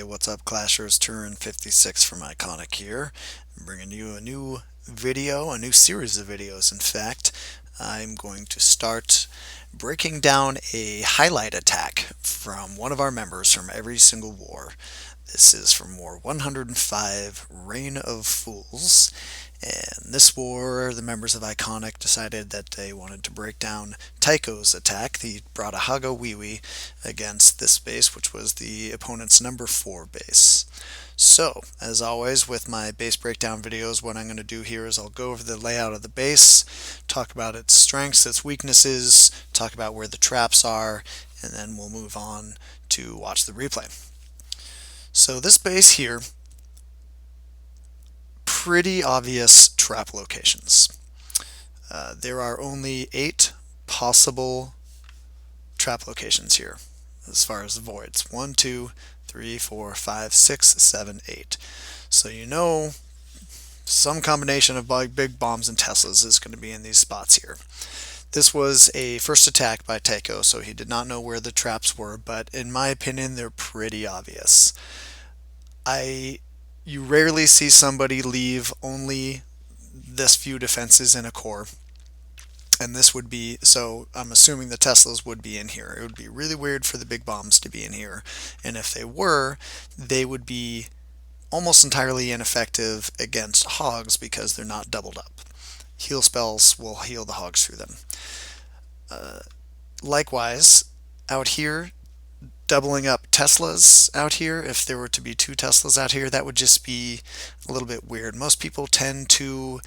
what's up, Clashers? Turn 56 from iKonik here. I'm bringing you a new video, a new series of videos, in fact. I'm going to start breaking down a highlight attack from one of our members from every single war. This is from War 105, Reign of Fools. And this war, the members of iKonik decided that they wanted to break down Tycho's attack. He brought a hogowiwi against this base, which was the opponent's number 4 base. So, as always with my base breakdown videos, what I'm going to do here is I'll go over the layout of the base, talk about its strengths, its weaknesses, talk about where the traps are, and then we'll move on to watch the replay. So this base here, pretty obvious trap locations. There are only 8 possible trap locations here as far as the voids. 1, 2, 3, 4, 5, 6, 7, 8. So you know some combination of big bombs and Teslas is going to be in these spots here. This was a first attack by Tycho, so he did not know where the traps were, but in my opinion they're pretty obvious. You rarely see somebody leave only this few defenses in a core. And this would be, so I'm assuming the Teslas would be in here. It would be really weird for the big bombs to be in here. And if they were, they would be almost entirely ineffective against hogs because they're not doubled up. Heal spells will heal the hogs through them. Likewise, out here, doubling up Teslas out here, if there were to be 2 Teslas out here, that would just be a little bit weird. Most people tend to,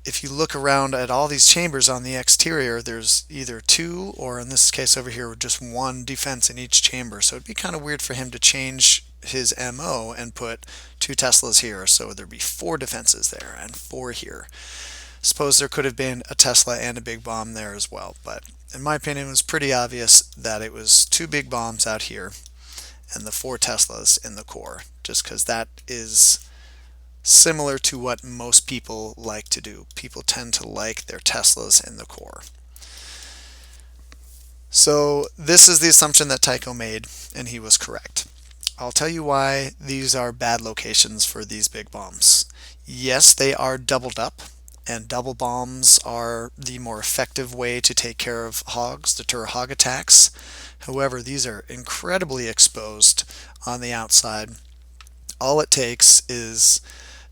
if you look around at all these chambers on the exterior, there's either 2 or in this case over here just 1 defense in each chamber. So it'd be kind of weird for him to change his MO and put 2 Teslas here. So there'd be 4 defenses there and 4 here. Suppose there could have been a Tesla and a big bomb there as well, but in my opinion it was pretty obvious that it was 2 big bombs out here and the 4 Teslas in the core, just because that is similar to what most people like to do. People tend to like their Teslas in the core. So this is the assumption that Tycho made, and he was correct. I'll tell you why these are bad locations for these big bombs. Yes, they are doubled up, and double bombs are the more effective way to take care of hogs, deter hog attacks. However, these are incredibly exposed on the outside. All it takes is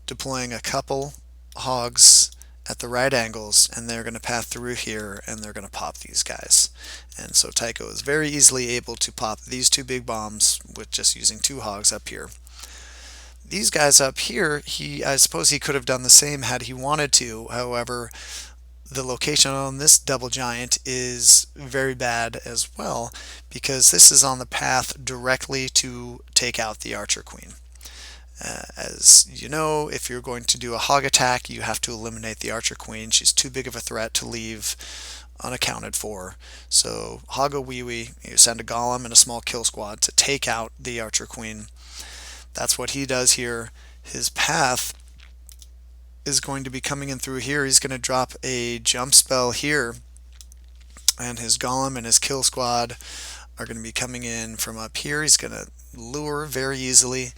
deploying a couple hogs at the right angles, and they're going to pass through here and they're going to pop these guys. And so Tycho is very easily able to pop these 2 big bombs with just using 2 hogs up here. These guys up here, I suppose he could have done the same had he wanted to. However, the location on this double giant is very bad as well, because this is on the path directly to take out the archer queen. As you know, if you're going to do a hog attack, you have to eliminate the archer queen. She's too big of a threat to leave unaccounted for. So hogowiwi, you send a golem and a small kill squad to take out the archer queen. That's what he does here. His path is going to be coming in through here. He's going to drop a jump spell here, and his golem and his kill squad are going to be coming in from up here. He's going to lure very easily.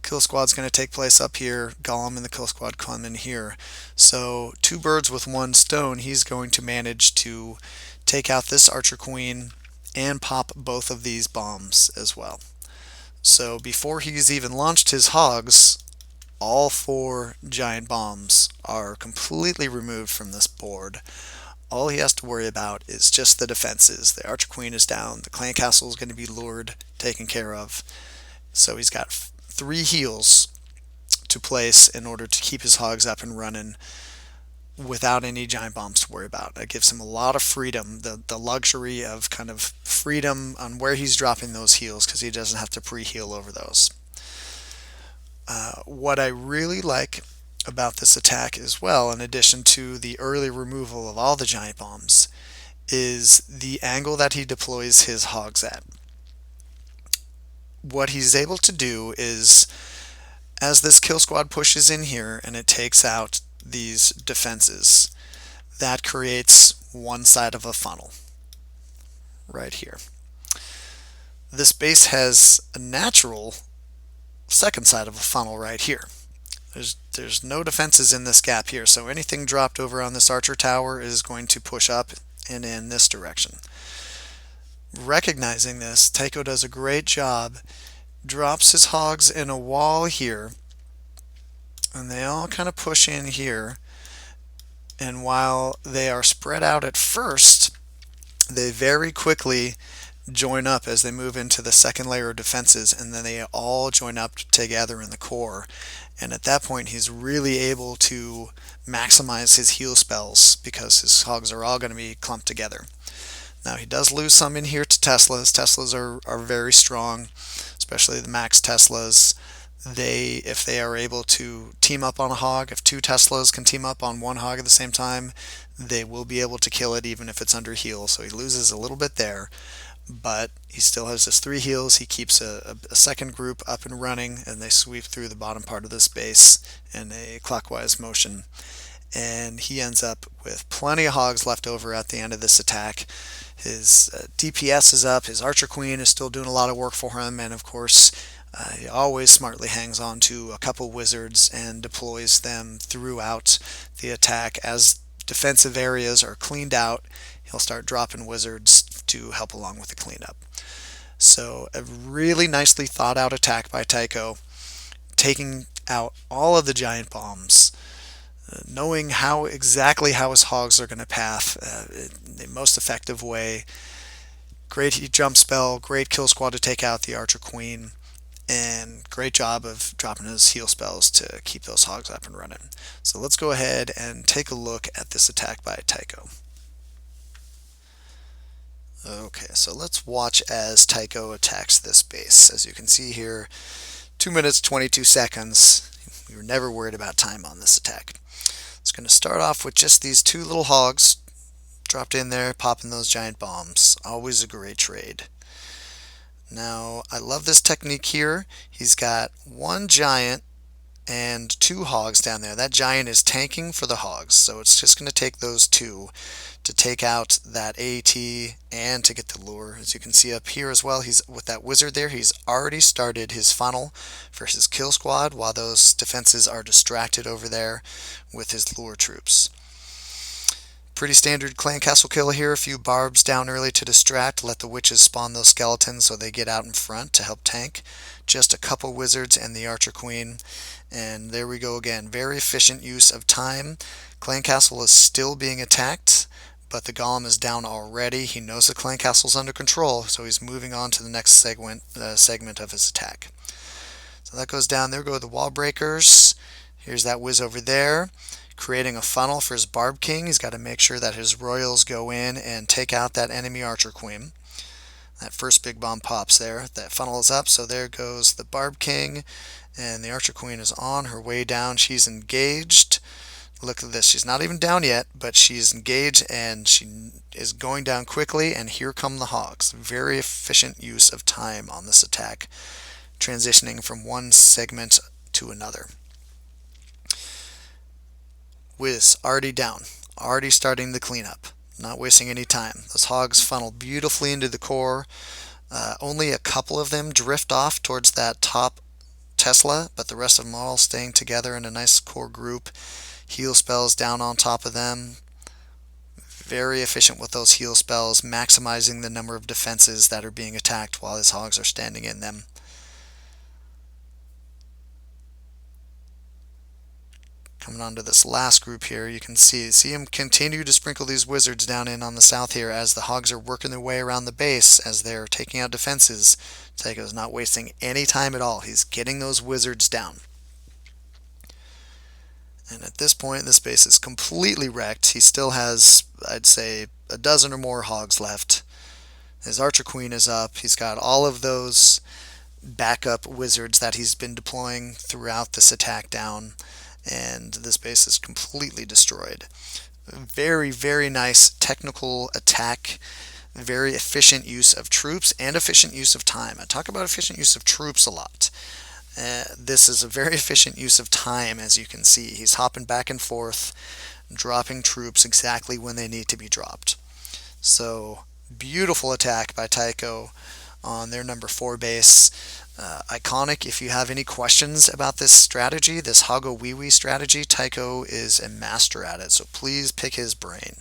Kill squad's going to take place up here. Golem and the kill squad come in here. So 2 birds with 1 stone. He's going to manage to take out this archer queen and pop both of these bombs as well. So before he's even launched his hogs, all 4 giant bombs are completely removed from this board. All he has to worry about is just the defenses. The archer queen is down, the clan castle is going to be lured, taken care of. So he's got 3 heals to place in order to keep his hogs up and running without any giant bombs to worry about. That gives him a lot of freedom, the luxury of kind of freedom on where he's dropping those heals, because he doesn't have to pre-heal over those. What I really like about this attack as well, in addition to the early removal of all the giant bombs, is the angle that he deploys his hogs at. What he's able to do is, as this kill squad pushes in here and it takes out these defenses, that creates one side of a funnel right here. This base has a natural second side of a funnel right here. There's no defenses in this gap here, so anything dropped over on this archer tower is going to push up and in this direction. Recognizing this, Tycho does a great job, drops his hogs in a wall here, and they all kind of push in here, and while they are spread out at first, they very quickly join up as they move into the second layer of defenses, and then they all join up together in the core. And at that point, he's really able to maximize his heal spells because his hogs are all going to be clumped together. Now, he does lose some in here to Teslas. Teslas are very strong, especially the max Teslas. If they are able to team up on a hog, if two Teslas can team up on one hog at the same time, they will be able to kill it even if it's under heal. So he loses a little bit there, but he still has his 3 heals. He keeps a second group up and running, and they sweep through the bottom part of this base in a clockwise motion. And he ends up with plenty of hogs left over at the end of this attack. His DPS is up, his Archer Queen is still doing a lot of work for him, and of course he always smartly hangs on to a couple wizards and deploys them throughout the attack. As defensive areas are cleaned out, he'll start dropping wizards to help along with the cleanup. So a really nicely thought out attack by Tycho, taking out all of the giant bombs, knowing exactly how his hogs are going to path in the most effective way. Great jump spell, great kill squad to take out the Archer Queen, and great job of dropping his heal spells to keep those hogs up and running. So let's go ahead and take a look at this attack by Tycho. Okay, so let's watch as Tycho attacks this base. As you can see here, 2 minutes 22 seconds. We were never worried about time on this attack. It's going to start off with just these 2 little hogs dropped in there, popping those giant bombs. Always a great trade. Now, I love this technique here. He's got 1 giant and 2 hogs down there. That giant is tanking for the hogs, so it's just going to take those 2 to take out that AT and to get the lure. As you can see up here as well, he's with that wizard there, he's already started his funnel for his kill squad while those defenses are distracted over there with his lure troops. Pretty standard clan castle kill here. A few barbs down early to distract, let the witches spawn those skeletons so they get out in front to help tank. Just a couple wizards and the Archer Queen, and there we go again. Very efficient use of time. Clan castle is still being attacked, but the golem is down already. He knows the clan castle's under control, so he's moving on to the next segment of his attack. So that goes down. There go the wall breakers. Here's that whiz over there, creating a funnel for his Barb King. He's got to make sure that his royals go in and take out that enemy Archer Queen. That first big bomb pops there. That funnel is up, so there goes the Barb King, and the Archer Queen is on her way down. She's engaged. Look at this. She's not even down yet, but she's engaged, and she is going down quickly, and here come the hogs. Very efficient use of time on this attack, transitioning from one segment to another. Whiz, already down, already starting the cleanup, not wasting any time. Those hogs funnel beautifully into the core. Only a couple of them drift off towards that top Tesla, but the rest of them all staying together in a nice core group. Heal spells down on top of them. Very efficient with those heal spells, maximizing the number of defenses that are being attacked while his hogs are standing in them. Coming on to this last group here, you can see him continue to sprinkle these wizards down in on the south here as the hogs are working their way around the base as they're taking out defenses. Tycho's not wasting any time at all. He's getting those wizards down. And at this point, this base is completely wrecked. He still has, I'd say, a dozen or more hogs left. His Archer Queen is up. He's got all of those backup wizards that he's been deploying throughout this attack down, and this base is completely destroyed. Very, very nice technical attack. Very efficient use of troops and efficient use of time. I talk about efficient use of troops a lot. This is a very efficient use of time, as you can see. He's hopping back and forth, dropping troops exactly when they need to be dropped. So, beautiful attack by Tycho. on their number 4 base. iKonik, if you have any questions about this strategy, this hogowiwi strategy, Tycho is a master at it, so please pick his brain.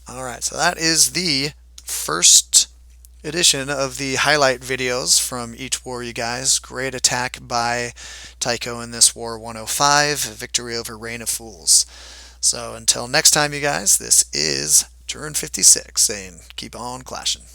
Alright, so that is the first edition of the highlight videos from each war, you guys. Great attack by Tycho in this war 105, victory over Reign of Fools. So until next time, you guys, this is Turn 56 saying keep on clashing.